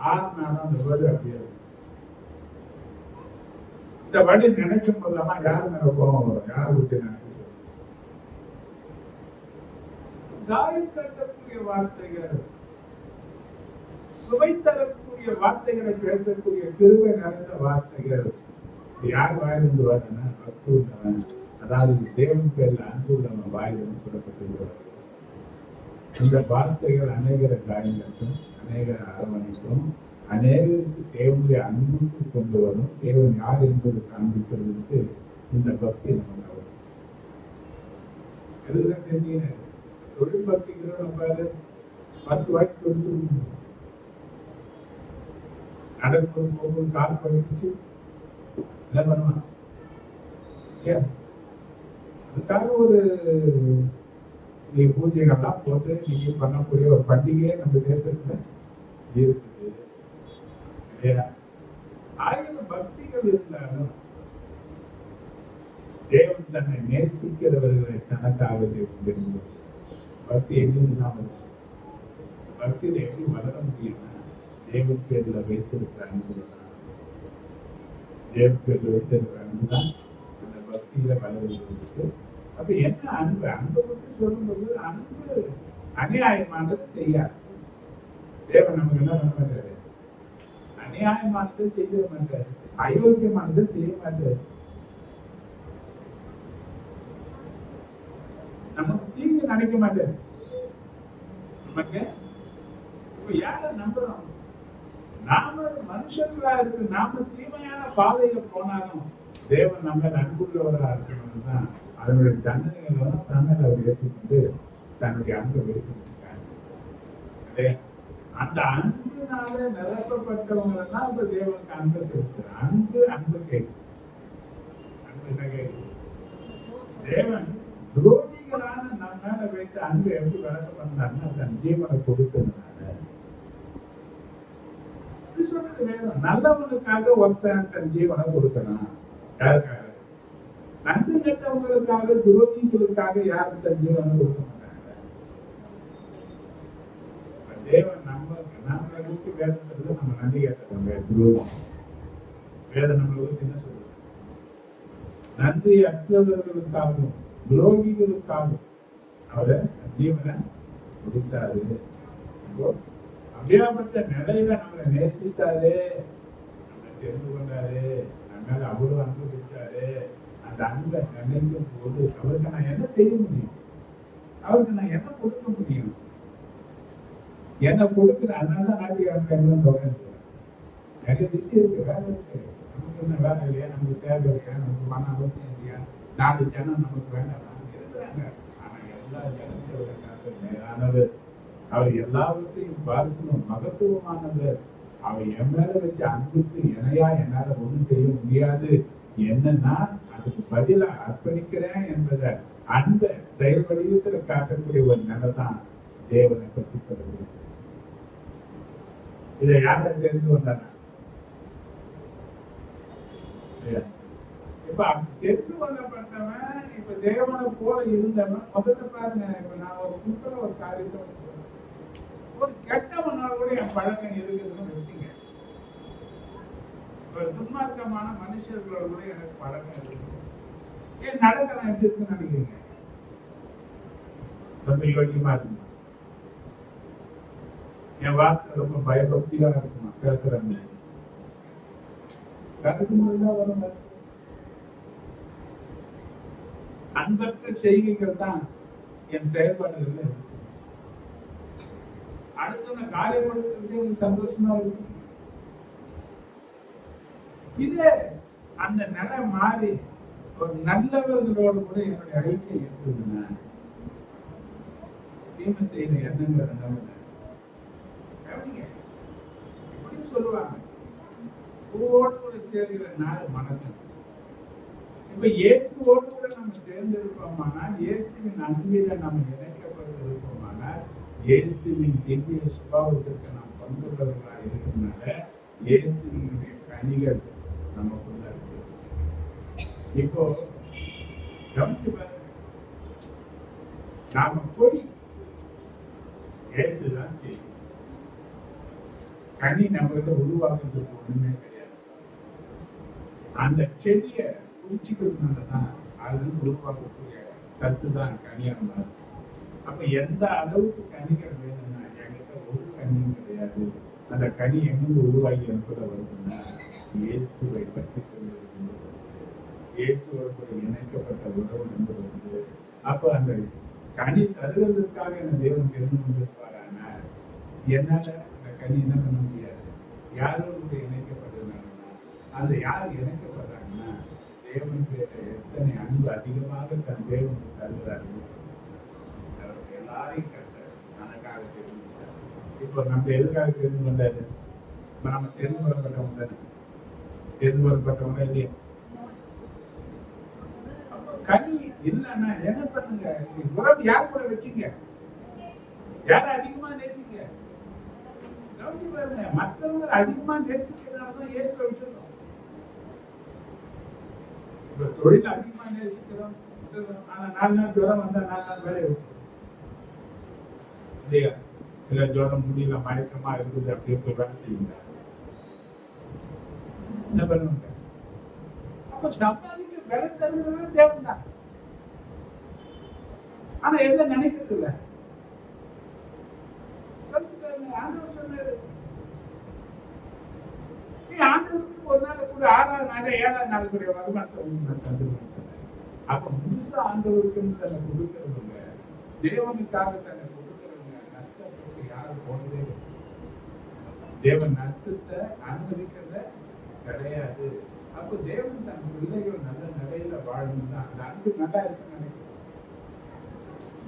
ஆறு நாளும் அந்த வேர்டு அப்படியே. இந்த வழி நினைக்கும் போதெல்லாம் யாரு மேல கோபம் வரும்? யாரை விட்டு நினைக்கும்? காயம் கட்டக்கூடிய வார்த்தைகள், சுவை தரக்கூடிய வார்த்தைகளை பேசக்கூடிய கிருபை நிறைந்த வார்த்தைகள் யார் வாயிலிருந்து வருதுன்னா பக்தி உள்ளவன், அதாவது தேவன் பேர்ல அன்பு உள்ளவன் வாயிலிருந்து புறப்பட்டு. இந்த வார்த்தைகள் அநேகரை காயங்களுக்கும், அநேகரை அரவணைக்கும், அநேகருக்கு தேவனுடைய அன்புக்கு கொண்டு வரும். தேவன் யார் என்பது காண்பிக்கிறதுக்கு இந்த பக்தி நமக்கு அவசியம். எதுதான் தெரிஞ்சீங்க? தொழில் பக்திக்கிறோம். பாரு, 10 வாய்க்கு தொழில் நடக்கும் போகும்போது கால் பண்ணிடுச்சு, என்ன பண்ணுவான்? அதுக்காக ஒரு நீ பூஜைகள்லாம் போட்டு நீங்க பண்ணக்கூடிய ஒரு பண்டிகையே நம்ம தேசத்துல இருக்குது இல்லையா? ஆயிரம் பக்திகள் இருந்தாலும் தேவன் தன்னை நேசிக்கிறவர்களை தனக்காக விரும்புவது. பக்தி எங்கிருந்து தான் வருது? பக்தியில எப்படி வளர முடியும்னா தேவன் பேர்ல வைத்திருக்கிற அன்பு தான். தேவன் பேர்ல வைத்திருக்கிற அன்பு தான் அந்த பக்தியில வளர்வதற்கு. அப்ப என்ன அன்பு? அன்பை பற்றி சொல்லும்போது அன்பு அநியாயமானது செய்யாது. தேவன் நமக்கு என்ன பண்ண மாட்டாரு? அநியாயமானது செய்ய மாட்டாரு, அயோக்கியமானது செய்ய மாட்டாரு. நமக்கு தீங்கு நினைக்க மாட்டாரு. நமக்கு இப்ப யார நம்புறோம்? நாம மனுஷர்களா இருக்கு, நாம தீமையான பாதையில போனாலும் தேவன் நம்ம அன்புள்ளவரா இருக்கணும் தான் அதனுடைய தண்டனைகள் தன்னை அவர் ஏற்றுக்கொண்டு தன்னுடைய அன்பை வெளிப்படுத்திருக்காங்க. அந்த அன்பினால நிரப்பப்பட்டவங்களை தான் இப்ப தேவனுக்கு அன்பை செலுத்துற. அன்பு கேட்கும். அன்பு என்ன கேட்கும்? தேவன் துரோகிகளான நம்ம மேல வைத்து அன்பு எப்படி வளர்க்க பண்ணாருன்னா தன் ஜீவனை கொடுத்ததுனால. சொல்றது வேணும். நல்லவனுக்காக ஒருத்தன் தன் ஜீவனை கொடுக்கணும். யாருக்காக? நன்றி கட்டவங்களுக்காக, துரோகிகளுக்காக யாரும் தன் ஜீவனை கொடுக்க மாட்டாங்க. தேவன் நம்மளை குறித்து வேதம் நம்ம நன்றி கேட்டவங்க துரோகி. வேதம் நம்மளை குறித்து என்ன சொல்லுது? நன்றி அற்றவர்களுக்காகவும் துரோகிகளுக்காகவும் அவரை ஜீவனை கொடுத்தாரு. அப்படியாப்பட்ட நிலையில நம்மளை நேசித்தாரு, நம்மளை தெரிந்து கொண்டாரு, நம்மளால அவ்வளவு அன்பு கொடுத்தாரு. அந்த அன்பை நினைக்கும் போது அவருக்கு நான் என்ன செய்ய முடியும்? அவருக்கு நான் என்ன கொடுக்க முடியும்? என்ன கொடுக்குற? அதனாலதான் ஞாயிற்றுக்கிழமை தொடர்ந்து நிறைய விஷயம் இருக்கு, வேலை இருக்கு. நமக்கு என்ன வேலை இல்லையா? நமக்கு தேவை இல்லையா? நமக்கு மன அவசியம் இல்லையா? 4 ஜனம் நமக்கு வேண்டாம் இருக்கிறாங்க. ஆனா எல்லா ஜனங்களும் மேலானவர். அவர் எல்லாவற்றையும் பார்க்கணும், மகத்துவமானவர். அவர் என் மேல வச்ச அன்புக்கு இணையா என்னால ஒண்ணும் செய்ய முடியாது. என்னன்னா அதுக்கு பதிலா அர்ப்பணிக்கிறேன் என்பதை அன்பை செயல் வடிவத்தில் காட்டக்கூடிய ஒரு நிலை தான் தேவனை பற்றி சொல்றது. இதை யார தெரிந்து வந்தாங்க? இப்ப தெரிந்து கொள்ளப்பட்டவன், இப்ப தேவனை போல இருந்தவன் முதல்ல பாருங்க. இப்ப நான் ஒரு குழுக்கள ஒரு காரியத்தை ஒரு கெட்டவனோட கூட என் பழக்கம் இருக்குதுன்னு வச்சுங்க. ஒரு துன்மார்க்கமான மனுஷர்களோட கூட எனக்கு பழக்கம் இருக்கு. ஏன் நடக்கலாம் எப்படி இருக்குன்னு நினைக்கிறீங்க? ரொம்ப யோகியமா இருக்குமா? என் வார்த்தை ரொம்ப பயபக்தியா இருக்குமா? பேசுறேன் கருத்து முறைதான் வரும். அன்பற்ற செய்கைகள் தான் என் செயல்பாடுகள்ல இருக்கு. அடுத்த காயப்படுத்துறது எனக்கு சந்தோஷமா இருக்கு. இதே அந்த நிலை மாறி ஒரு நல்லவர்களோடு கூட என்னுடைய ஐக்கியம் இருந்ததுன்னா தீமை செய்யற எண்ணங்கிற நிலைமை இப்படியும் சொல்லுவாங்க. பூவோடு கூட சேர்கிற நாள் மனது. இப்ப இயேசுவோடு கூட நம்ம சேர்ந்து இருப்போமானால், இயேசுவின் அன்பில நம்ம இணைக்கப்பட்டு இருப்போமானால், இயேசுவின் திவ்ய சுபாவத்திற்கு நாம் பங்குள்ளவர்களாக இருக்கிறதுனால இயேசுவினுடைய கனிகள் நமக்குள்ள இருக்கு. இப்போ கவனிச்சு பாருங்க, நாம போய் இயேசுதான் செய்யும். கனி நம்மகிட்ட உருவாக்குறதுக்கு ஒண்ணுமே கிடையாது. அந்த செடியை குடிச்சுக்கிறதுனாலதான் அது உருவாக்கக்கூடிய சத்து தான் கனியாக மாறும். அப்ப எந்த அளவுக்கு கனிகள் வேணும்னா என்கிட்ட ஒரு கனியும் கிடையாது. அந்த கனி எங்கிருந்து உருவாகி என்பதை வருதுன்னா இயேசுவை பற்றி கொண்டிருக்கிறது. இயேசுவோடு கூட இணைக்கப்பட்ட உறவு என்பது வந்து அப்ப அந்த கனி தருவதற்காக என்ன தேவன் தெரிந்து கொண்டிருப்பாரான என்னால அந்த கனி என்ன பண்ண முடியாது. யாரோடு கூட இணைக்கப்பட்டதுனாலன்னா அந்த யார் இணைக்கப்படுறாங்கன்னா தேவன் பேர எத்தனை அன்பு அதிகமாக தன் தேவனுக்கு தருகிறார்கள். எல்லாரையும் கட்ட தனக்காக தெரிந்து கொண்டார். இப்போ நம்ம எதுக்காக தெரிந்து கொண்டாரு? நம்ம தெரிந்து கொள்ளப்பட்டவங்க தானே. தெரிந்து கொள்ளப்பட்டவங்க இல்லையா? அப்போ கனி இல்லைன்னா என்ன பண்ணுங்க? உறவு யார் கூட வச்சுங்க, யார அதிகமா நேசிங்க. கவனிச்சு பாருங்க, மற்றவங்க அதிகமா நேசிக்கிறதுனால தான் இயேசுவை விட்டுறோம். இப்ப தொழில் அதிகமா நேசிக்கிறோம், ஆனா 4 நாள் ஜுரம் வந்தா 4 நாள் வேலையை விட்டுரும் இல்லையா? இல்ல ஜுரம் முடியல, மயக்கமா இருக்குது அப்படின்னு போய் வேலை செய்யுங்க. என்ன பண்ணுவாங்க? அப்ப சம்பாதிக்க பலன் தருகிறவங்க தேவன் தான். ஆனா எதை நினைக்கிறது இல்ல. ஆண்டவர் சொன்னாரு, நீ ஆண்டவருக்கு ஒரு நாள் கூட 6வது நாள் 7வது நாளுக்குரிய வருமானத்தை நான் தந்துருவேன். அப்ப முழுசா ஆண்டவருக்குன்னு தன்னை கொடுக்கிறவங்க, தேவனுக்காக தன்னை கொடுக்கிறவங்க நஷ்டப்பட்டு யாரும் போனதே இல்லை. தேவன் நஷ்டத்தை அனுமதிக்கிறத கிடையாது. அப்போ தேவன் தன் பிள்ளைகள் நல்ல நிலையில வாழணும்னா அந்த அன்பு நல்லா இருக்குன்னு நினைக்கிறோம்.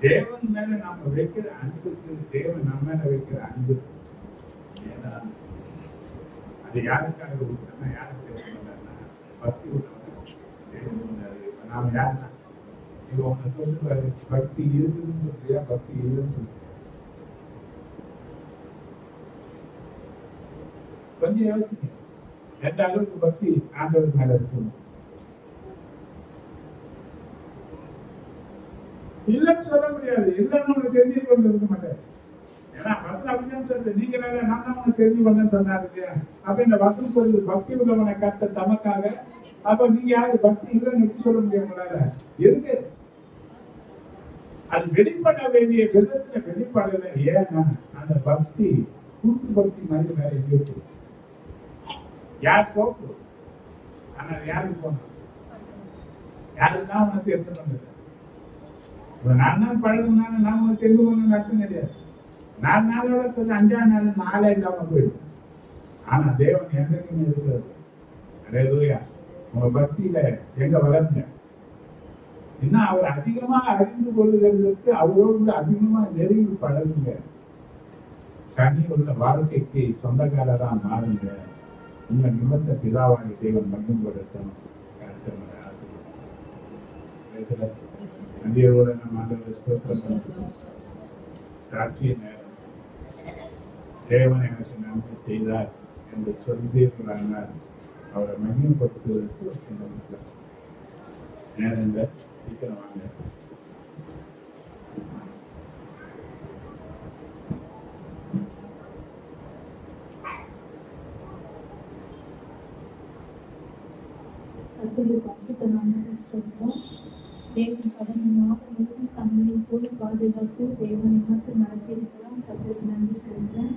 தேவன் மேல நாம வைக்கிற அன்புக்கு தேவன் நம்ம மேல வைக்கிற அன்பு ஏதாவது அது யாருக்காக கொடுத்தா யாருக்கு தேவைப்படுறா பக்தி உள்ளவங்க தேவன் சொன்னாரு. இப்ப நாம யாருன்னா இவங்க ஒண்ணு சொல்லுவாரு, பக்தி இருக்குதுன்னு சொல்றியா பக்தி இல்லைன்னு சொல்றியா? கொஞ்சம் யோசிக்க. எந்த அளவுக்கு பக்தி ஆண்டவர் மேல இருக்கணும்? இல்லைன்னு சொல்ல முடியாது. இல்லைன்னு உனக்கு தெரிஞ்சு கொண்டு இருக்க மாட்டேன். ஏன்னா வசனம் அப்படிதான் சொல்றது, நீங்க நான் தான் உனக்கு தெரிஞ்சு வந்தேன்னு சொன்னாரு இல்லையா? அப்ப இந்த வசனம் சொல்றது பக்தி உள்ளவனை கத்த தமக்காக. அப்ப நீங்க யாரு பக்தி இல்லைன்னு எப்படி சொல்ல முடியும் உங்களால? இருக்கு. அது வெளிப்பட வேண்டிய விதத்துல வெளிப்படல. ஏன்னா அந்த பக்தி கூட்டு பக்தி மாதிரி வேற எங்க இருக்கு? யார் தோப்பு? ஆனா யாருக்கு போனோம்? யாருக்குதான் உனக்கு எடுத்து வந்தது? நான் தான் பழகுனால நான் உனக்கு எங்க போகணும்னு அர்த்தம் கிடையாது. 4 நாளோட 5ஆம் நாள் 4 இல்லாம போயிடும். ஆனா தேவன் என்றைக்குமே இருக்கிறது. அல்லேலூயா. உங்க பக்தியில எங்க வளர்ந்த இன்னும் அவர் அதிகமா அறிந்து கொள்ளுகிறதுக்கு அவரோடு அதிகமா நெருங்கி பழகுங்க. கனி உள்ள வாழ்க்கைக்கு சொந்தக்காரரா மாறுங்க. உங்க நிமித்த பிதாவாகி தேவன் மகிழ்ந்து கொடுத்தோம். நன்றியோட நம்ம சாட்சிய நேரம் தேவன் எனக்கு நன்மை செய்தார் என்று சொல்லியிருக்கிறார்கள். அவரை மகிமைப்படுத்துவதற்கு ஒரு சின்ன நேரங்க சீக்கிரம் வாங்க. பரிசுத்த நாமத்தை ஸ்தோத்திரம். தேவன் கடந்த மாதம் முழுவதும் கண்களை போட்டு பாதுகாத்து தேவனை மட்டும் நடத்தியிருக்கிறோம். கர்த்தருக்கு நன்றி செலுத்துறேன்.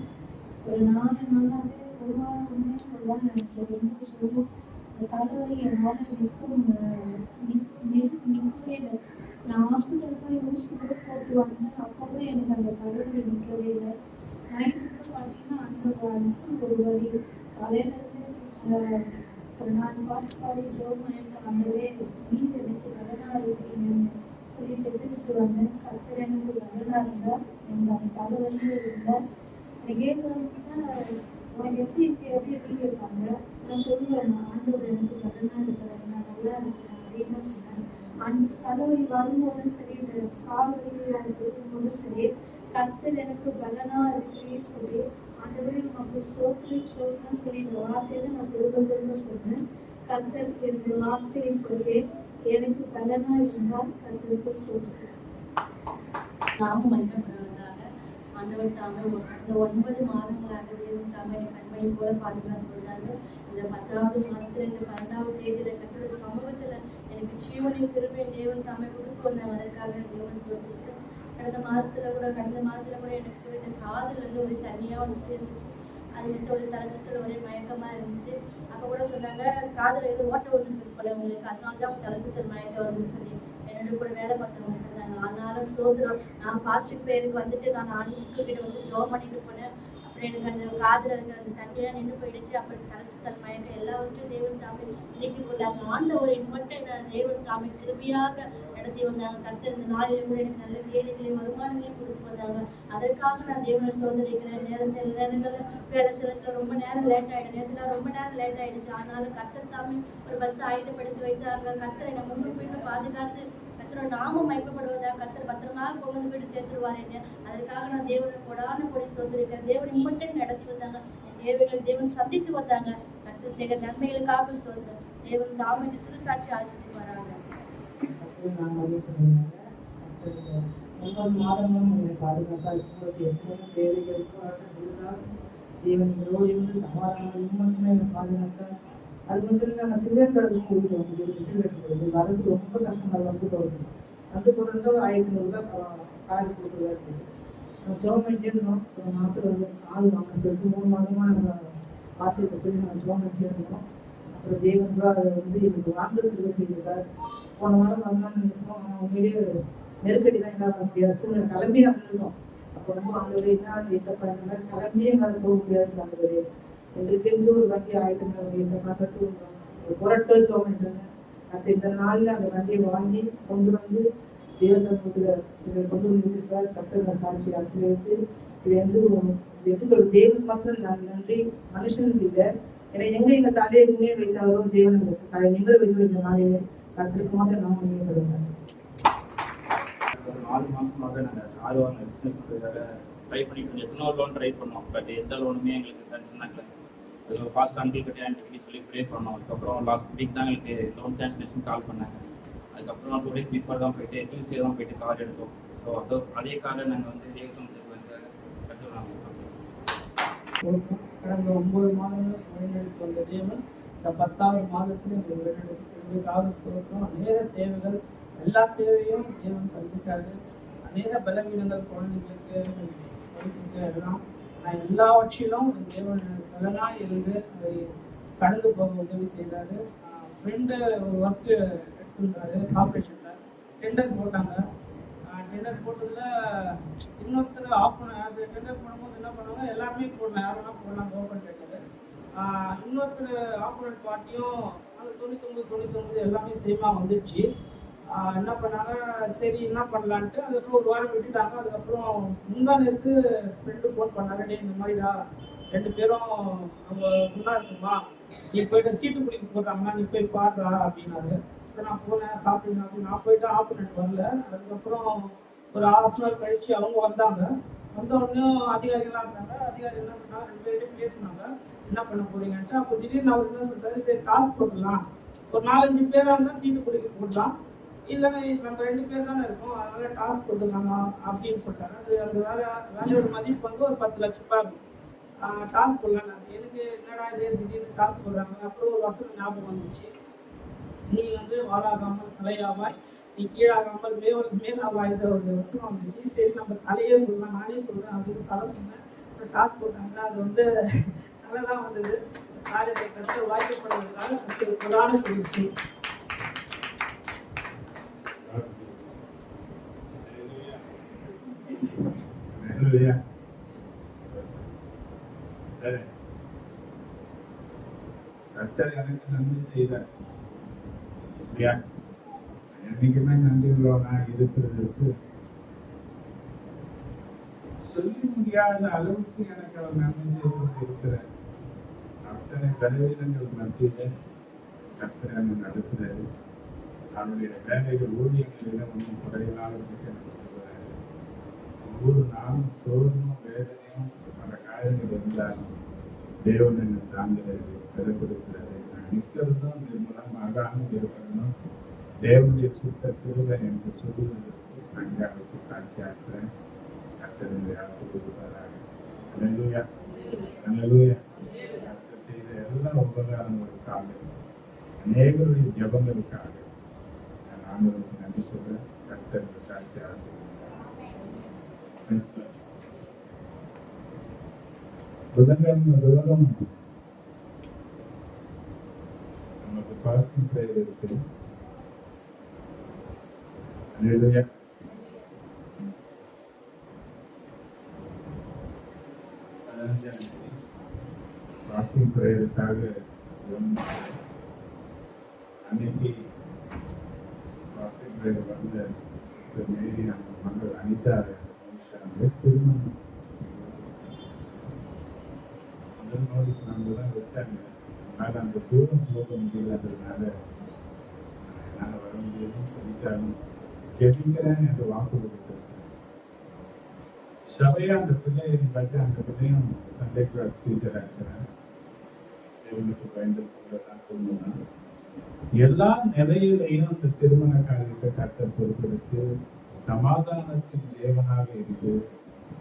ஒரு 4 நாளாவே ஒரு வாரம் ஒன்றே சொல்லலாம் எனக்கு ரொம்ப சொல்லும். இந்த தலைவலி என்னால் நிற்கவே இல்லை. நான் ஹாஸ்பிட்டல் போய் ஊசி கூட போட்டு வந்தேன். அப்போ கூட எனக்கு அந்த தலைவலி நிற்கவே இல்லை. நைட்டு கூட பார்த்தீங்கன்னா அந்த ஒரு வலி காலையில் ஒரு 4 பாட்டு பாடி ஜோம் பண்ணிட்டு வந்தவே நீர் எனக்கு கடனாக இருக்கீங்கன்னு சொல்லி ஜெபிச்சுட்டு வந்தேன். கர்த்தர் எனக்கு கடனாக இருந்தார். எனக்கு அந்த தலைவலியும் இருந்தார். எனக்கு கேட்கறதுக்கு உனக்கு எப்படி இருக்கு எப்படி எப்படி கேட்பாங்க. நான் சொல்லுவேன், நான் ஆண்டவர் எனக்கு கடனாக இருக்கிறேன், நான் நல்லா இருக்கிறேன் அப்படின்னு சொன்னேன். அந்த தலைவலி வரும்போதும் சரி, இந்த காவலியாக இருக்கும்போதும் சரி, கர்த்தர் எனக்கு பலனாக இருக்குன்னு சொல்லி ஆண்டவரே உனக்கு ஸ்தோத்திரம் சொல்லி இந்த வார்த்தையில நான் திரும்ப சொன்னேன். கர்த்தர் என்னுடைய வார்த்தையின் பொழுதே எனக்கு பலனா இருந்தால் கர்த்தருக்கு ஸ்தோத்திரம். நாமும் மகிமைப்படுவதாக. ஆண்டவர் தாமே இந்த 9 மாதங்களாக தேவன் தாமே கண்மணி போல பாதுகாத்து கொண்டாங்க. இந்த 10வது மாதத்துல இந்த 12வது தேதியில கர்த்தருடைய சமூகத்துல எனக்கு ஜீவனை திரும்ப தேவன் தாமே கொடுத்து வந்தாங்க. அதற்காக தேவன் சொல்லியிருக்கேன். கடந்த மாதத்துல கூட எனக்கு இந்த காதுல இருந்து ஒரு தனியா வந்துட்டு இருந்துச்சு. அது வந்து ஒரு தலைச்சுற்றல் ஒரே மயக்கமா இருந்துச்சு. அப்ப கூட சொன்னாங்க, காதுல ஏதோ ஓட்ட விழுந்துருக்கு போல உங்களுக்கு, அதனாலதான் தலைச்சுற்றல் மயக்கம் வருதுன்னு சொல்லி என்னோட கூட வேலை பார்த்தவங்க சொன்னாங்க. ஆனாலும் ஸ்தோத்திரம், நான் ஃபாஸ்டிங் ப்ரேயருக்கு வந்துட்டு நான் ஆண்டுகிட்ட வந்து ஜோம் பண்ணிட்டு போனேன். அப்புறம் எனக்கு அந்த காதுல இருக்கிற அந்த தண்ணியெல்லாம் நின்று போயிடுச்சு. அப்புறம் தலைச்சுற்றல் மயக்கம் எல்லாவற்றையும் தேவன் தாமே நீக்கி கொண்டாங்க. ஆண்டவரின் மட்டும் என்ன தேவன் தாமே கிருபையாக நடத்தி வந்தாங்க. கர்த்தர் இந்த நாளில் கூட எனக்கு நல்ல வேலைகளையும் வருமானங்களையும் கொடுத்து வந்தாங்க. அதற்காக நான் தேவனை ஸ்தோத்திரிக்கிறேன். சில நேரங்களில் வேலை சிலத்துல ரொம்ப நேரம் லேட் ஆயிடும். நேரத்துல ரொம்ப நேரம் லேட் ஆயிடுச்சு. ஆனாலும் கர்த்தர் தாமே ஒரு பஸ் ஆயத்தப்படுத்தி வைத்தாங்க. கர்த்தரை நம்ம முன்னும் பின்னும் பாதுகாத்து கர்த்தரோட நாமம் மயக்கப்படுவதாக கர்த்தர் பத்திரமாக கொண்டு வந்து போயிட்டு சேர்த்துருவார் என்ன. அதற்காக நான் தேவனை கொடான கொடி ஸ்தோத்திரிக்கிறேன். தேவனை மட்டும் நடத்தி வந்தாங்க. என் தேவைகள் தேவன் சந்தித்து வந்தாங்க. கர்த்தர் செய்கிற நன்மைகளுக்காக ஸ்தோத்திரம். தேவன் தாமே சிறு சாட்சி ஆசிரியர் அப்படின்னு நாங்கள் அறிவிக்கிறதுனால இந்த 9 மாதங்களும் உங்களை பாதுகாப்பாக உங்களுக்கு எப்போதும் தேவைகளுக்கும் இருந்தாலும் தேவனிகளோடு இருந்து சமாதானம் மட்டுமே என்னை பாதுகாத்தார். அது மட்டும் நாங்கள் திருவேற்காடு ஸ்கூலுக்கு வந்து திருவேற்காடு வரது ரொம்ப கஷ்டங்கள் வந்து போகுது. வந்து தொடர்ந்து ஒரு 1500 காரி கொடுக்குறதா சரி ஜோம் பண்ணியிருந்தோம். 40 ஆள் வாங்க சொல்லிட்டு 3 மாதமாக நாங்கள் ஆசிரியத்தை சொல்லி நாங்கள் ஜோம் பண்ணியிருந்தோம். அப்புறம் தேவன்களா அதை வந்து எங்களுக்கு வாங்கத்துக்கு செய்திருக்கார். போன வாரம் வரலாம்னு நினைச்சோம். ஆனால் உண்மையிலேயே நெருக்கடி தான் இல்லாத முடியாது சூழ்நிலை கிளம்பி நாங்கள் இருந்தோம். அப்போ ரொம்ப ஆண்டவரே என்ன ஏசப்பா இந்த மாதிரி கிளம்பியே எங்களால் போக முடியாது ஆண்டவரே எங்களுக்கு இருந்து ஒரு வண்டி ஆயிட்டு ஏசப்பா கட்டு ஒரு பொருட்கள் ஜோம் பண்ணிட்டாங்க. மற்ற இந்த நாளில் அந்த வண்டியை வாங்கி கொண்டு வந்து தேவசனத்தில் இதை கொண்டு வந்து இருக்கார். கர்த்தர் சாட்சி ஆசிரியருக்கு இது வந்து எப்படி சொல்றது தேவன் மாத்திரம் நான் நன்றி மனுஷனுக்கு இல்லை. ஏன்னா எங்க தலையை முன்னே வைத்தாரோ தேவன் தலை நிமிர வைத்து இந்த நாளிலே கர்த்தருக்கு மாத்திரம் நாம் முன்னேறுகிறோம். ஒரு 4 மாசமாக நாங்கள் ஆர்வம் பிஸ்னஸ் பண்ணுறதுக்காக ட்ரை பண்ணிட்டு எத்தனோ லோன் ட்ரை பண்ணோம். பட் எந்த லோனுமே எங்களுக்கு சாங்ஷன் ஆகலை. அது ஃபாஸ்ட் அங்கிள் கிட்டே ஆண்டி சொல்லி ப்ரே பண்ணோம். அதுக்கப்புறம் லாஸ்ட் வீக் தான் எங்களுக்கு லோன் சாங்ஷனேஷன் கால் பண்ணாங்க. அதுக்கப்புறம் 2 days பிஃபோர் தான் போயிட்டு டியூஸ்டே தான் போயிட்டு கார் எடுத்தோம். ஸோ அதே காரை நாங்கள் வந்து தேவசனத்துக்கு வந்து கற்றுக்கலாம். கடந்த 9 மாதங்கள் வழிநடத்தி வந்த தேவன் இந்த 10வது மாதத்திலும் எங்களுக்கு ஆகஸ்ட் அநேக தேவைகள் எல்லா தேவையும் தேவன் சந்திக்காது. அநேக பலவீனங்கள் குழந்தைங்களுக்கு படிப்புக்கு எல்லாம் நான் எல்லாவற்றிலும் தேவன் பலனாக இருந்து அதை கடந்து போக உதவி செய்தார். ஃப்ரெண்டு ஒரு ஒர்க்கு எடுத்துருந்தாரு கார்பரேஷனில் டெண்டர் போட்டாங்க. டெண்டர் போட்டதில் இன்னொருத்தர் ஆஃப் பண்ண டெண்டர் போடும்போது என்ன பண்ணுவாங்க எல்லாருமே போடலாம் யார் வேணால் போடலாம் ஓப்பன் டெண்டர். இன்னொருத்தர் ஆப்போனன்ட் பார்ட்டியும் அந்த 99 எல்லாமே சேமாக வந்துடுச்சு. என்ன பண்ணாங்க சரி என்ன பண்ணலான்ட்டு அதுக்கப்புறம் ஒரு வாரம் விட்டுட்டாங்க. அதுக்கப்புறம் முந்தா நேரத்து ஃப்ரெண்டு ஃபோன் பண்ணாங்க டே இந்த மாதிரிடா 2 பேரும் அவங்க முன்னா இருக்குமா நீ போய்ட்டு சீட்டு பிடிக்க போடுறாங்கன்னா நீ போய் பாடுறா அப்படின்னாரு. இப்போ நான் போனேன் சாப்பிட்டீங்க நான் போயிட்டு ஆப்போனன்ட் வரல. அதுக்கப்புறம் ஒரு 1/2 hour கழிச்சு அவங்க வந்தாங்க. வந்தவொடனே அதிகாரிகளாக இருந்தாங்க. அதிகாரி என்ன பண்ணாங்க 2 பேர்கிட்டையும் பேசினாங்க என்ன பண்ண போறீங்கன்ட்டு. அப்போ திடீர்னு அவர் என்ன சொல்றாரு சரி காசு போடலாம் ஒரு 4-5 பேராக இருந்தால் சீட்டு பிடிக்க போடலாம் இல்லைன்னா நம்ம 2 பேர் தானே இருக்கோம் அதனால டாஸ்க் போட்டுக்கலாமா அப்படின்னு போட்டாங்க. அது அந்த வேலையோட மதிப்பு வந்து ஒரு 10 லட்ச ரூபாய் இருக்கும். டாஸ்க் போடலாம் எனக்கு என்னடா இது திடீர்னு டாஸ்க் போடுறாங்க. அப்புறம் ஒரு வசனம் ஞாபகம் வந்துச்சு நீ வந்து வாழாகாமல் தலையாவாய் நீ கீழாகாமல் மேலாவாய்ன்ற ஒரு வசனம் வந்துச்சு. சரி நம்ம தலையே சொல்லலாம் நானே சொல்கிறேன் அப்படின்னு தலை சொன்னேன். அப்புறம் டாஸ்க் போட்டாங்க. அது வந்து தலை தான் வந்தது. காரியத்தை கற்று வாய்க்கப்படுவதற்காக ஒரு பிரதான பயிற்சி. கர்த்தர் எனக்கு நன்மை செய்தார். என்னைக்குமே நன்றி உள்ளவனா இருக்கிறதுக்கு சொல்லி முடியாத அளவுக்கு எனக்கு அவர் நன்மை செய்து இருக்கிறார். அத்தனை பலவீனங்கள் மத்தியில கர்த்தர் என்னை நடத்துறாரு. அவருடைய வேலைகள் ஊழியங்களில் ஒன்றும் குறையில்லாத ஒவ்வொரு நாளும் சோர்வும் வேதனையும் பல காரியங்கள் இருந்தாலும் தேவன் என்னை தாங்கிறது பெறப்படுகிறாரு. நான் நிற்கிறதும் நிர்மலமாக இருக்கணும். தேவனுடைய சுத்த திருவை என்று சொல்லுவதற்கு அங்காவுக்கு சாட்சியாகிறேன். கர்த்தருடைய ஆசீர்வதிப்பாராக. அல்லேலூயா அல்லேலூயா. கர்த்தர் செய்த எல்லா உபகாரங்களுக்காக அநேகருடைய ஜபங்களுக்காக நான் ஆண்டவருக்கு நன்றி சொல்றேன். கர்த்தருக்கு சாட்சி ஆசீர்வதிப்பார். புதன்கிழமை நமக்கு பாஸ்டிங் ப்ரேயர் இருக்கு. அல்லேலூயா. பாஸ்டிங் ப்ரேயருக்காக அன்னைக்கு பாஸ்டிங் ப்ரேயர் வந்த மேரி நம்ம மகள் அனிதா திருமணம் முதல் நோட்டீஸ் நம்ம தான் வச்சாங்க. அதனால அந்த தூரம் போக முடியலாததுனால என்னால் வர முடியலன்னு சொல்லிட்டாலும் கெவிக்கிறேன் என்று வாக்கு கொடுத்திருக்கேன். சபையா அந்த பிள்ளையை பார்த்து அந்த பிள்ளையும் சண்டே கிளாஸ் டீச்சராக இருக்கிறேன். இவனுக்கு பயந்து தான் கொண்டுனா எல்லா நிலையிலையும் அந்த திருமண காரியத்தை கர்த்தர் பொறுப்பெடுத்து சமாதானத்தின் தேவனாக இருக்கு.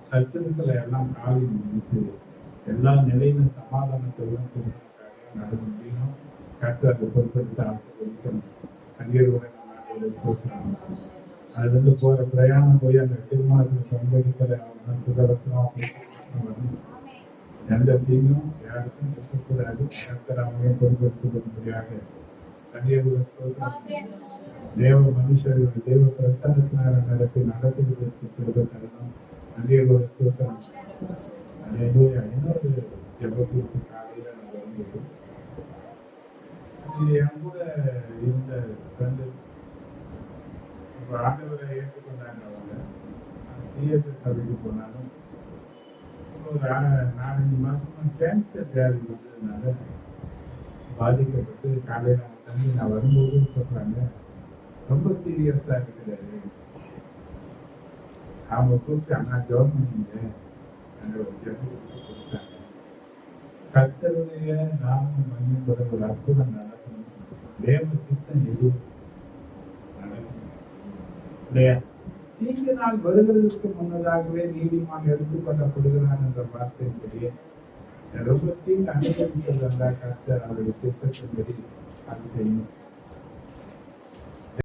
சத்துருக்களை எல்லாம் காலில் முடித்து எல்லா நிலையிலும் சமாதானத்துடன் திருமண காரியம் நடந்து முடியும். கர்த்தர் அதை பொறுப்பெடுத்து ஆசீர்வதிக்கணும். அங்கே அதுல இருந்து போற பிரயாணம் போய் அந்த திருமணத்தில் பங்கெடுக்கிற சுதரத்திலும் எந்த தீங்கும் யாருக்கும் இருக்கக்கூடாது. கர்த்தர் அவங்களையும் பொறுப்பெடுத்துக் கொள்ளும்படியாக தேவ மனுஷர்கள் தேவ பிரசன்னத்தினால நடத்தி நடத்துவதற்கு கிருபை தரணும். அங்கேயோட ஸ்தோத்திரம். இன்னொரு ஜெபத்திற்கு காலையில நான் வரும்போது என் கூட இருந்த ஃப்ரெண்டு ஆண்டவரை ஏற்றுக்கொண்டாங்க. அவங்க சிஎஸ்எஸ் சபைக்கு போனாலும் ஒரு 4-5 மாசமா கேன்சர் வியாதி வந்ததுனால பாதிக்கப்பட்டு காலையில் அவங்க தம்பி நான் வரும்போது சொல்றாங்க ரொம்ப சீரியஸா இருக்கிறாரு. அவங்க கூப்பிட்டு அண்ணா ஜோம் பண்ணிங்க ஒரு ஜெபத்துக்கு கொடுத்தாங்க. கர்த்தருடைய நாமம் மகிமைப்பட ஒரு அற்புதம் நடக்கணும். தேவ சித்தம் எதுவும் நடக்கணும் இல்லையா? தீங்கு நாள் வருகிறதுக்கு முன்னதாகவே நீதிமான் எடுத்துக்கொள்ளப்படுகிறான் என்ற வார்த்தையின்படியே ரொம்ப தீங்கு அனுபவித்தது கர்த்தர் அவருடைய சித்தத்தின்படி அது செய்யணும்.